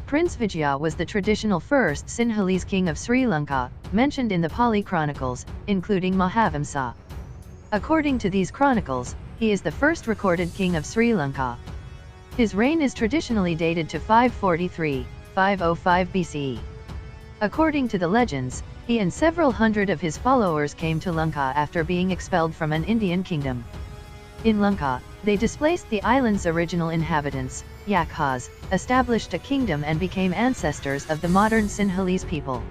Prince Vijaya was the traditional first Sinhalese king of Sri Lanka, mentioned in the Pali chronicles, including Mahavamsa. According to these chronicles, he is the first recorded king of Sri Lanka. His reign is traditionally dated to 543-505 BCE. According to the legends, he and several hundred of his followers came to Lanka after being expelled from an Indian kingdom. In Lanka, they displaced the island's original inhabitants, Yakkhas, established a kingdom and became ancestors of the modern Sinhalese people.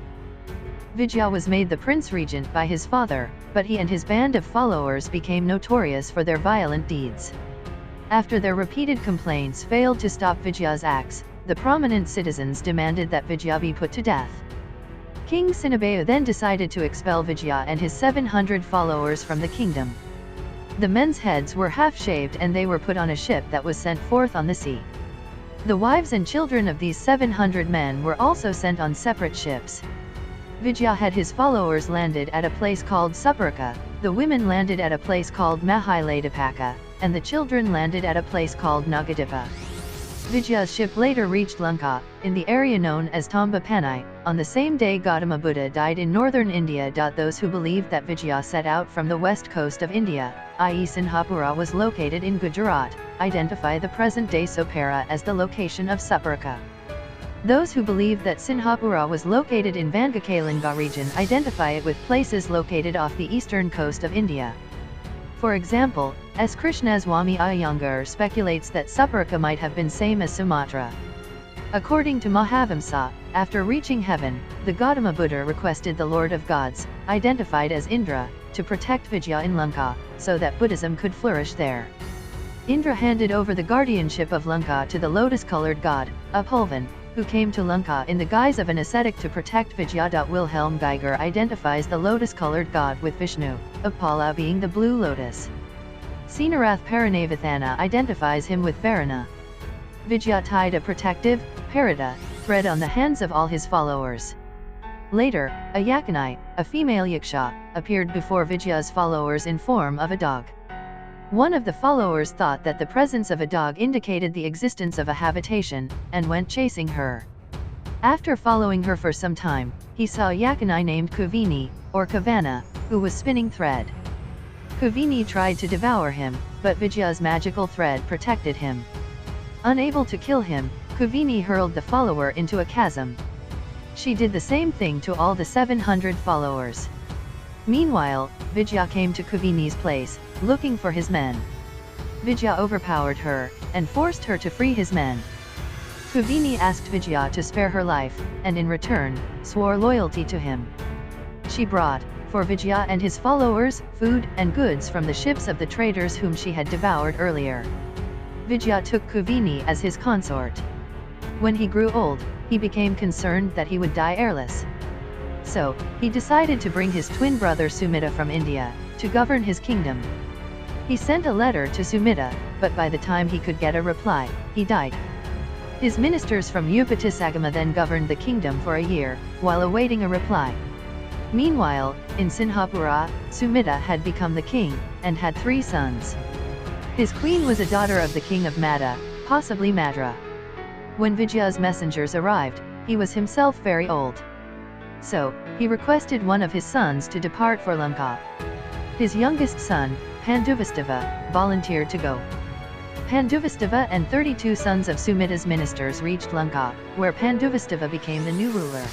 Vijaya was made the prince regent by his father, but he and his band of followers became notorious for their violent deeds. After their repeated complaints failed to stop Vijaya's acts, the prominent citizens demanded that Vijaya be put to death. King Sinhabaya then decided to expel Vijaya and his 700 followers from the kingdom. The men's heads were half-shaved and they were put on a ship that was sent forth on the sea. The wives and children of these 700 men were also sent on separate ships. Vijaya had his followers landed at a place called Srilanka, the women landed at a place called Mahiladipaka, and the children landed at a place called Nagadipa. Vijaya's ship later reached Lanka, in the area known as Tambapanai. On the same day Gautama Buddha died in northern India. Those who believed that Vijaya set out from the west coast of India, i.e. Sinhapura was located in Gujarat, identify the present-day Sopara as the location of Srilanka. Those who believe that Sinhapura was located in Vangakalinga region identify it with places located off the eastern coast of India. For example, S. Krishnaswamy Iyengar speculates that Srilanka might have been same as Sumatra. According to Mahavamsa, after reaching heaven, the Gautama Buddha requested the Lord of Gods, identified as Indra, to protect Vijaya in Lanka, so that Buddhism could flourish there. Indra handed over the guardianship of Lanka to the lotus-colored god, Upulvan, who came to Lanka in the guise of an ascetic to protect Vijaya. Wilhelm Geiger identifies the lotus-colored god with Vishnu, Upala being the blue lotus. Sinarath Paranavathana identifies him with Varuna. Vijaya tied a protective, parada, thread on the hands of all his followers. Later, a Yakkhani, a female Yaksha, appeared before Vijaya's followers in form of a dog. One of the followers thought that the presence of a dog indicated the existence of a habitation, and went chasing her. After following her for some time, he saw a Yakkhani named Kuvini, or Kavana, who was spinning thread. Kuvini tried to devour him, but Vijaya's magical thread protected him. Unable to kill him, Kuvini hurled the follower into a chasm. She did the same thing to all the 700 followers. Meanwhile, Vijaya came to Kuvini's place, looking for his men. Vijaya overpowered her, and forced her to free his men. Kuvini asked Vijaya to spare her life, and in return, swore loyalty to him. She brought, for Vijaya and his followers, food and goods from the ships of the traders whom she had devoured earlier. Vijaya took Kuvini as his consort. When he grew old, he became concerned that he would die heirless. So, he decided to bring his twin brother Sumitra from India, to govern his kingdom. He sent a letter to Sumitra, but by the time he could get a reply, he died. His ministers from Upatisagama then governed the kingdom for a year, while awaiting a reply. Meanwhile, in Sinhapura, Sumitra had become the king, and had 3 sons. His queen was a daughter of the king of Madha, possibly Madra. When Vijaya's messengers arrived, he was himself very old. So, he requested one of his sons to depart for Lanka. His youngest son, Panduvastava, volunteered to go. Panduvastava and 32 sons of Sumitra's ministers reached Lanka, where Panduvastava became the new ruler.